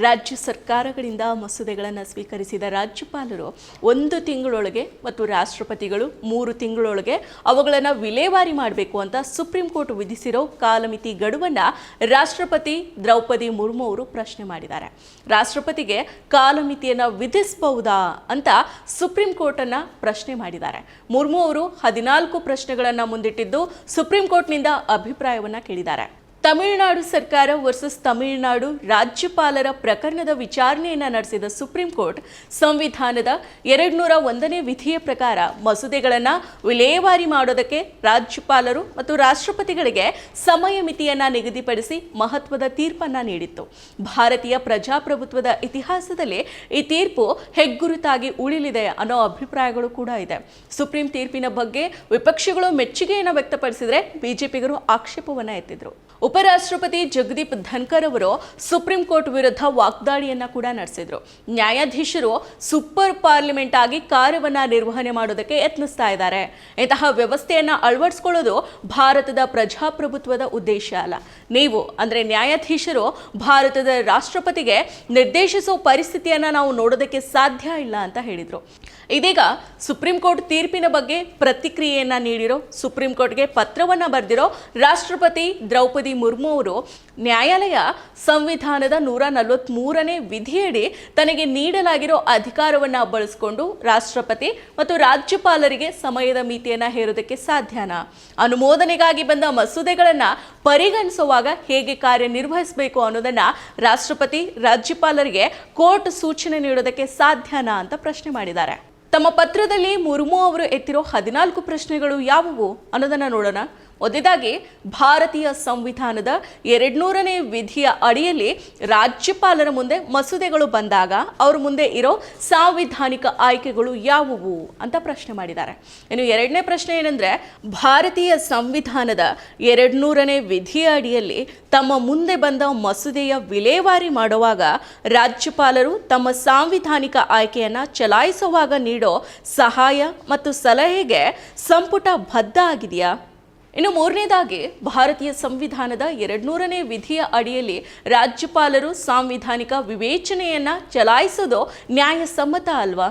ರಾಜ್ಯ ಸರ್ಕಾರಗಳಿಂದ ಮಸೂದೆಗಳನ್ನು ಸ್ವೀಕರಿಸಿದ ರಾಜ್ಯಪಾಲರು 1 ತಿಂಗಳೊಳಗೆ ಮತ್ತು ರಾಷ್ಟ್ರಪತಿಗಳು 3 ತಿಂಗಳೊಳಗೆ ಅವುಗಳನ್ನು ವಿಲೇವಾರಿ ಮಾಡಬೇಕು ಅಂತ ಸುಪ್ರೀಂ ಕೋರ್ಟ್ ವಿಧಿಸಿರೋ ಕಾಲಮಿತಿ ಗಡುವನ್ನು ರಾಷ್ಟ್ರಪತಿ ದ್ರೌಪದಿ ಮುರ್ಮು ಅವರು ಪ್ರಶ್ನೆ ಮಾಡಿದ್ದಾರೆ. ರಾಷ್ಟ್ರಪತಿಗೆ ಕಾಲಮಿತಿಯನ್ನು ವಿಧಿಸಬಹುದಾ ಅಂತ ಸುಪ್ರೀಂ ಕೋರ್ಟನ್ನು ಪ್ರಶ್ನೆ ಮಾಡಿದ್ದಾರೆ. ಮುರ್ಮು ಅವರು 14 ಪ್ರಶ್ನೆಗಳನ್ನು ಮುಂದಿಟ್ಟಿದ್ದು ಸುಪ್ರೀಂ ಕೋರ್ಟ್ನಿಂದ ಅಭಿಪ್ರಾಯವನ್ನು ಕೇಳಿದ್ದಾರೆ. ತಮಿಳುನಾಡು ಸರ್ಕಾರ ವರ್ಸಸ್ ತಮಿಳುನಾಡು ರಾಜ್ಯಪಾಲರ ಪ್ರಕರಣದ ವಿಚಾರಣೆಯನ್ನು ನಡೆಸಿದ ಸುಪ್ರೀಂ ಕೋರ್ಟ್ ಸಂವಿಧಾನದ 201ನೇ ವಿಧಿಯ ಪ್ರಕಾರ ಮಸೂದೆಗಳನ್ನು ವಿಲೇವಾರಿ ಮಾಡೋದಕ್ಕೆ ರಾಜ್ಯಪಾಲರು ಮತ್ತು ರಾಷ್ಟ್ರಪತಿಗಳಿಗೆ ಸಮಯ ಮಿತಿಯನ್ನು ನಿಗದಿಪಡಿಸಿ ಮಹತ್ವದ ತೀರ್ಪನ್ನು ನೀಡಿತ್ತು. ಭಾರತೀಯ ಪ್ರಜಾಪ್ರಭುತ್ವದ ಇತಿಹಾಸದಲ್ಲಿ ಈ ತೀರ್ಪು ಹೆಗ್ಗುರುತಾಗಿ ಉಳಿಲಿದೆ ಅನ್ನೋ ಅಭಿಪ್ರಾಯಗಳು ಕೂಡ ಇದೆ. ಸುಪ್ರೀಂ ತೀರ್ಪಿನ ಬಗ್ಗೆ ವಿಪಕ್ಷಗಳು ಮೆಚ್ಚುಗೆಯನ್ನು ವ್ಯಕ್ತಪಡಿಸಿದರೆ ಬಿಜೆಪಿಗರು ಆಕ್ಷೇಪವನ್ನು ಎತ್ತಿದ್ರು. ಉಪರಾಷ್ಟ್ರಪತಿ ಜಗದೀಪ್ ಧನ್ಕರ್ ಅವರು ಸುಪ್ರೀಂ ಕೋರ್ಟ್ ವಿರುದ್ಧ ವಾಗ್ದಾಳಿಯನ್ನ ಕೂಡ ನಡೆಸಿದ್ರು. ನ್ಯಾಯಾಧೀಶರು ಸೂಪರ್ ಪಾರ್ಲಿಮೆಂಟ್ ಆಗಿ ಕಾರ್ಯವನ್ನ ನಿರ್ವಹಣೆ ಮಾಡೋದಕ್ಕೆ ಯತ್ನಿಸ್ತಾ ಇದ್ದಾರೆ. ಇಂತಹ ವ್ಯವಸ್ಥೆಯನ್ನ ಅಳವಡಿಸಿಕೊಳ್ಳೋದು ಭಾರತದ ಪ್ರಜಾಪ್ರಭುತ್ವದ ಉದ್ದೇಶ ಅಲ್ಲ. ನೀವು ಅಂದ್ರೆ ನ್ಯಾಯಾಧೀಶರು ಭಾರತದ ರಾಷ್ಟ್ರಪತಿಗೆ ನಿರ್ದೇಶಿಸುವ ಪರಿಸ್ಥಿತಿಯನ್ನ ನಾವು ನೋಡೋದಕ್ಕೆ ಸಾಧ್ಯ ಇಲ್ಲ ಅಂತ ಹೇಳಿದ್ರು. ಇದೀಗ ಸುಪ್ರೀಂ ಕೋರ್ಟ್ ತೀರ್ಪಿನ ಬಗ್ಗೆ ಪ್ರತಿಕ್ರಿಯೆಯನ್ನ ನೀಡಿರೋ, ಸುಪ್ರೀಂ ಕೋರ್ಟ್ಗೆ ಪತ್ರವನ್ನ ಬರೆದಿರೋ ರಾಷ್ಟ್ರಪತಿ ದ್ರೌಪದಿ ಮುರ್ಮು ಅವರು ನ್ಯಾಯಾಲಯ ಸಂವಿಧಾನದ 143ನೇ ವಿಧಿಯಡಿ ತನಗೆ ನೀಡಲಾಗಿರೋ ಅಧಿಕಾರವನ್ನು ಬಳಸಿಕೊಂಡು ರಾಷ್ಟ್ರಪತಿ ಮತ್ತು ರಾಜ್ಯಪಾಲರಿಗೆ ಸಮಯದ ಮಿತಿಯನ್ನು ಹೇರೋದಕ್ಕೆ ಸಾಧ್ಯನಾ? ಅನುಮೋದನೆಗಾಗಿ ಬಂದ ಮಸೂದೆಗಳನ್ನು ಪರಿಗಣಿಸುವಾಗ ಹೇಗೆ ಕಾರ್ಯನಿರ್ವಹಿಸಬೇಕು ಅನ್ನೋದನ್ನು ರಾಷ್ಟ್ರಪತಿ ರಾಜ್ಯಪಾಲರಿಗೆ ಕೋರ್ಟ್ ಸೂಚನೆ ನೀಡೋದಕ್ಕೆ ಸಾಧ್ಯನಾ ಅಂತ ಪ್ರಶ್ನೆ ಮಾಡಿದ್ದಾರೆ. ತಮ್ಮ ಪತ್ರದಲ್ಲಿ ಮುರ್ಮು ಅವರು ಎತ್ತಿರೋ 14 ಪ್ರಶ್ನೆಗಳು ಯಾವುವು ಅನ್ನೋದನ್ನು ನೋಡೋಣ. ಮೊದಲಾಗಿ ಭಾರತೀಯ ಸಂವಿಧಾನದ 200ನೇ ವಿಧಿಯ ಅಡಿಯಲ್ಲಿ ರಾಜ್ಯಪಾಲರ ಮುಂದೆ ಮಸೂದೆಗಳು ಬಂದಾಗ ಅವ್ರ ಮುಂದೆ ಇರೋ ಸಾಂವಿಧಾನಿಕ ಆಯ್ಕೆಗಳು ಯಾವುವು ಅಂತ ಪ್ರಶ್ನೆ ಮಾಡಿದ್ದಾರೆ. ಇನ್ನು ಎರಡನೇ ಪ್ರಶ್ನೆ ಏನಂದ್ರೆ, ಭಾರತೀಯ ಸಂವಿಧಾನದ 200ನೇ ವಿಧಿಯ ಅಡಿಯಲ್ಲಿ ತಮ್ಮ ಮುಂದೆ ಬಂದ ಮಸೂದೆಯ ವಿಲೇವಾರಿ ಮಾಡುವಾಗ ರಾಜ್ಯಪಾಲರು ತಮ್ಮ ಸಾಂವಿಧಾನಿಕ ಆಯ್ಕೆಯನ್ನ ಚಲಾಯಿಸುವಾಗ ನೀಡೋ ಸಹಾಯ ಮತ್ತು ಸಲಹೆಗೆ ಸಂಪುಟ ಬದ್ಧ ಆಗಿದೆಯಾ? ಇನ್ನು ಮೂರನೇದಾಗಿ, ಭಾರತೀಯ ಸಂವಿಧಾನದ 200ನೇ ವಿಧಿಯ ಅಡಿಯಲ್ಲಿ ರಾಜ್ಯಪಾಲರು ಸಾಂವಿಧಾನಿಕ ವಿವೇಚನೆಯನ್ನ ಚಲಾಯಿಸೋದು ನ್ಯಾಯಸಮ್ಮತ ಅಲ್ವಾ?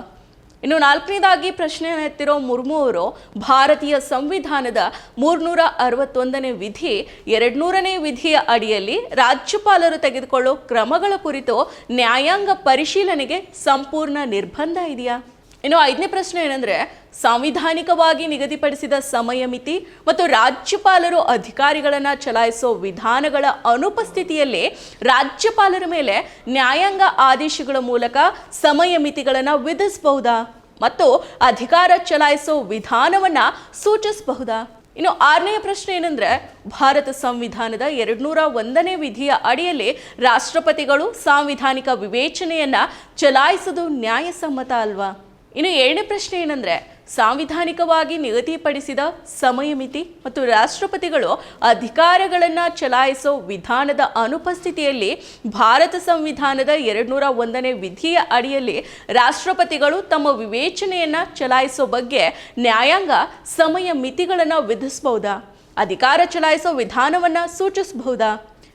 ಇನ್ನು ನಾಲ್ಕನೇದಾಗಿ ಪ್ರಶ್ನೆಯನ್ನು ಎತ್ತಿರೋ ಮುರ್ಮು ಅವರು ಭಾರತೀಯ ಸಂವಿಧಾನದ 361ನೇ ವಿಧಿ 200ನೇ ವಿಧಿಯ ಅಡಿಯಲ್ಲಿ ರಾಜ್ಯಪಾಲರು ತೆಗೆದುಕೊಳ್ಳೋ ಕ್ರಮಗಳ ಕುರಿತು ನ್ಯಾಯಾಂಗ ಪರಿಶೀಲನೆಗೆ ಸಂಪೂರ್ಣ ನಿರ್ಬಂಧ ಇದೆಯಾ? ಇನ್ನು ಐದನೇ ಪ್ರಶ್ನೆ ಏನಂದ್ರೆ, ಸಾಂವಿಧಾನಿಕವಾಗಿ ನಿಗದಿಪಡಿಸಿದ ಸಮಯ ಮಿತಿ ಮತ್ತು ರಾಜ್ಯಪಾಲರು ಅಧಿಕಾರಿಗಳನ್ನು ಚಲಾಯಿಸೋ ವಿಧಾನಗಳ ಅನುಪಸ್ಥಿತಿಯಲ್ಲಿ ರಾಜ್ಯಪಾಲರ ಮೇಲೆ ನ್ಯಾಯಾಂಗ ಆದೇಶಗಳ ಮೂಲಕ ಸಮಯ ಮಿತಿಗಳನ್ನು ವಿಧಿಸಬಹುದಾ ಮತ್ತು ಅಧಿಕಾರ ಚಲಾಯಿಸೋ ವಿಧಾನವನ್ನ ಸೂಚಿಸಬಹುದಾ? ಇನ್ನು ಆರನೆಯ ಪ್ರಶ್ನೆ ಏನಂದ್ರೆ, ಭಾರತ ಸಂವಿಧಾನದ 201ನೇ ವಿಧಿಯ ಅಡಿಯಲ್ಲಿ ರಾಷ್ಟ್ರಪತಿಗಳು ಸಾಂವಿಧಾನಿಕ ವಿವೇಚನೆಯನ್ನ ಚಲಾಯಿಸೋದು ನ್ಯಾಯಸಮ್ಮತ ಅಲ್ವಾ? ಇನ್ನು ಏಳನೇ ಪ್ರಶ್ನೆ ಏನಂದ್ರೆ, ಸಾಂವಿಧಾನಿಕವಾಗಿ ನಿಗದಿಪಡಿಸಿದ ಸಮಯ ಮಿತಿ ಮತ್ತು ರಾಷ್ಟ್ರಪತಿಗಳು ಅಧಿಕಾರಗಳನ್ನು ಚಲಾಯಿಸೋ ವಿಧಾನದ ಅನುಪಸ್ಥಿತಿಯಲ್ಲಿ ಭಾರತ ಸಂವಿಧಾನದ 201ನೇ ವಿಧಿಯ ಅಡಿಯಲ್ಲಿ ರಾಷ್ಟ್ರಪತಿಗಳು ತಮ್ಮ ವಿವೇಚನೆಯನ್ನ ಚಲಾಯಿಸೋ ಬಗ್ಗೆ ನ್ಯಾಯಾಂಗ ಸಮಯ ಮಿತಿಗಳನ್ನು ವಿಧಿಸಬಹುದಾ? ಅಧಿಕಾರ ಚಲಾಯಿಸೋ ವಿಧಾನವನ್ನ ಸೂಚಿಸಬಹುದಾ?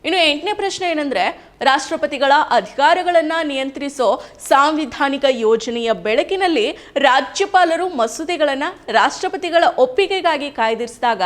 ಇನ್ನು ಎಂಟನೇ ಪ್ರಶ್ನೆ ಏನಂದ್ರೆ, ರಾಷ್ಟ್ರಪತಿಗಳ ಅಧಿಕಾರಗಳನ್ನು ನಿಯಂತ್ರಿಸೋ ಸಾಂವಿಧಾನಿಕ ಯೋಜನೆಯ ಬೆಳಕಿನಲ್ಲಿ ರಾಜ್ಯಪಾಲರು ಮಸೂದೆಗಳನ್ನು ರಾಷ್ಟ್ರಪತಿಗಳ ಒಪ್ಪಿಗೆಗಾಗಿ ಕಾಯ್ದಿರಿಸಿದಾಗ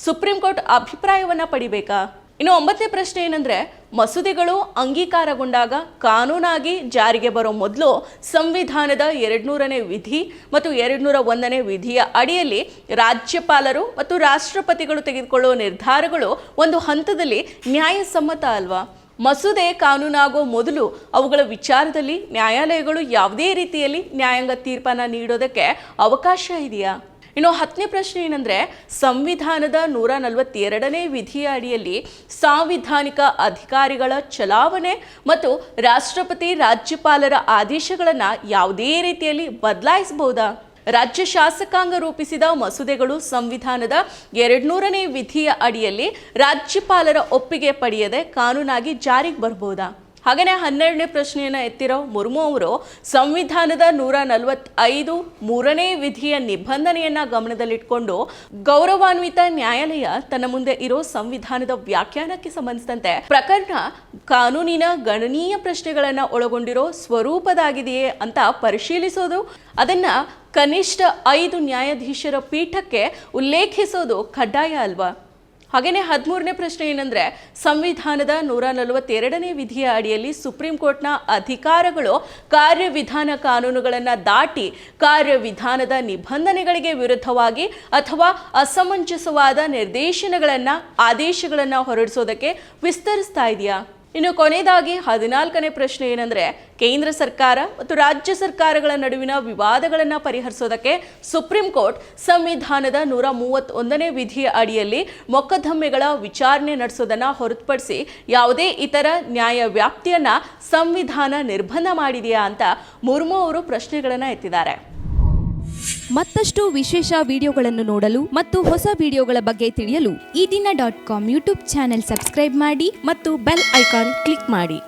ಸುಪ್ರೀಂ ಕೋರ್ಟ್ ಅಭಿಪ್ರಾಯವನ್ನು ಪಡಿಬೇಕಾ? ಇನ್ನು ಒಂಬತ್ತನೇ ಪ್ರಶ್ನೆ ಏನಂದ್ರೆ, ಮಸೂದೆಗಳು ಅಂಗೀಕಾರಗೊಂಡಾಗ ಕಾನೂನಾಗಿ ಜಾರಿಗೆ ಬರೋ ಮೊದಲು ಸಂವಿಧಾನದ 200ನೇ ವಿಧಿ ಮತ್ತು 201ನೇ ವಿಧಿಯ ಅಡಿಯಲ್ಲಿ ರಾಜ್ಯಪಾಲರು ಮತ್ತು ರಾಷ್ಟ್ರಪತಿಗಳು ತೆಗೆದುಕೊಳ್ಳೋ ನಿರ್ಧಾರಗಳು ಒಂದು ಹಂತದಲ್ಲಿ ನ್ಯಾಯಸಮ್ಮತ ಅಲ್ವಾ? ಮಸೂದೆ ಕಾನೂನಾಗೋ ಮೊದಲು ಅವುಗಳ ವಿಚಾರದಲ್ಲಿ ನ್ಯಾಯಾಲಯಗಳು ಯಾವುದೇ ರೀತಿಯಲ್ಲಿ ನ್ಯಾಯಾಂಗ ತೀರ್ಪನ್ನು ನೀಡೋದಕ್ಕೆ ಅವಕಾಶ ಇದೆಯಾ? ಇನ್ನು 10ನೇ ಪ್ರಶ್ನೆ ಏನಂದ್ರೆ, ಸಂವಿಧಾನದ 142ನೇ ವಿಧಿಯ ಅಡಿಯಲ್ಲಿ ಸಾಂವಿಧಾನಿಕ ಅಧಿಕಾರಿಗಳ ಚಲಾವಣೆ ಮತ್ತು ರಾಷ್ಟ್ರಪತಿ ರಾಜ್ಯಪಾಲರ ಆದೇಶಗಳನ್ನು ಯಾವುದೇ ರೀತಿಯಲ್ಲಿ ಬದಲಾಯಿಸಬಹುದಾ? ರಾಜ್ಯ ಶಾಸಕಾಂಗ ರೂಪಿಸಿದ ಮಸೂದೆಗಳು ಸಂವಿಧಾನದ 200ನೇ ವಿಧಿಯ ಅಡಿಯಲ್ಲಿ ರಾಜ್ಯಪಾಲರ ಒಪ್ಪಿಗೆ ಪಡೆಯದೆ ಕಾನೂನಾಗಿ ಜಾರಿಗೆ ಬರಬಹುದಾ? ಹಾಗೆಯೇ 12ನೇ ಪ್ರಶ್ನೆಯನ್ನು ಎತ್ತಿರೋ ಮುರ್ಮು ಅವರು ಸಂವಿಧಾನದ 145 ಮೂರನೇ ವಿಧಿಯ ನಿಬಂಧನೆಯನ್ನ ಗಮನದಲ್ಲಿಟ್ಕೊಂಡು ಗೌರವಾನ್ವಿತ ನ್ಯಾಯಾಲಯ ತನ್ನ ಮುಂದೆ ಇರೋ ಸಂವಿಧಾನದ ವ್ಯಾಖ್ಯಾನಕ್ಕೆ ಸಂಬಂಧಿಸಿದಂತೆ ಪ್ರಕರಣ ಕಾನೂನಿನ ಗಣನೀಯ ಪ್ರಶ್ನೆಗಳನ್ನ ಒಳಗೊಂಡಿರೋ ಸ್ವರೂಪದಾಗಿದೆಯೇ ಅಂತ ಪರಿಶೀಲಿಸೋದು, ಅದನ್ನ ಕನಿಷ್ಠ 5 ನ್ಯಾಯಾಧೀಶರ ಪೀಠಕ್ಕೆ ಉಲ್ಲೇಖಿಸೋದು ಕಡ್ಡಾಯ ಅಲ್ವಾ? ಹಾಗೆಯೇ 13ನೇ ಪ್ರಶ್ನೆ ಏನಂದ್ರೆ, ಸಂವಿಧಾನದ 142ನೇ ವಿಧಿಯ ಅಡಿಯಲ್ಲಿ ಸುಪ್ರೀಂ ಕೋರ್ಟ್ನ ಅಧಿಕಾರಗಳು ಕಾರ್ಯವಿಧಾನ ಕಾನೂನುಗಳನ್ನು ದಾಟಿ ಕಾರ್ಯವಿಧಾನದ ನಿಬಂಧನೆಗಳಿಗೆ ವಿರುದ್ಧವಾಗಿ ಅಥವಾ ಅಸಮಂಜಸವಾದ ನಿರ್ದೇಶನಗಳನ್ನು ಆದೇಶಗಳನ್ನು ಹೊರಡಿಸೋದಕ್ಕೆ ವಿಸ್ತರಿಸ್ತಾ ಇದೆಯಾ? ಇನ್ನು ಕೊನೆಯದಾಗಿ 14ನೇ ಪ್ರಶ್ನೆ ಏನಂದ್ರೆ, ಕೇಂದ್ರ ಸರ್ಕಾರ ಮತ್ತು ರಾಜ್ಯ ಸರ್ಕಾರಗಳ ನಡುವಿನ ವಿವಾದಗಳನ್ನು ಪರಿಹರಿಸೋದಕ್ಕೆ ಸುಪ್ರೀಂ ಕೋರ್ಟ್ ಸಂವಿಧಾನದ 131ನೇ ವಿಧಿಯ ಅಡಿಯಲ್ಲಿ ಮೊಕದ್ದಮೆಗಳ ವಿಚಾರಣೆ ನಡೆಸೋದನ್ನ ಹೊರತುಪಡಿಸಿ ಯಾವುದೇ ಇತರ ನ್ಯಾಯ ವ್ಯಾಪ್ತಿಯನ್ನ ಸಂವಿಧಾನ ನಿರ್ಬಂಧ ಮಾಡಿದೆಯಾ ಅಂತ ಮುರ್ಮು ಅವರು ಪ್ರಶ್ನೆಗಳನ್ನು ಎತ್ತಿದ್ದಾರೆ. ಮತ್ತಷ್ಟು ವಿಶೇಷ ವಿಡಿಯೋಗಳನ್ನು ನೋಡಲು ಮತ್ತು ಹೊಸ ವಿಡಿಯೋಗಳ ಬಗ್ಗೆ ತಿಳಿಯಲು ಈ ದಿನ .com ಯೂಟ್ಯೂಬ್ ಚಾನೆಲ್ ಸಬ್ಸ್ಕ್ರೈಬ್ ಮಾಡಿ ಮತ್ತು ಬೆಲ್ ಐಕಾನ್ ಕ್ಲಿಕ್ ಮಾಡಿ.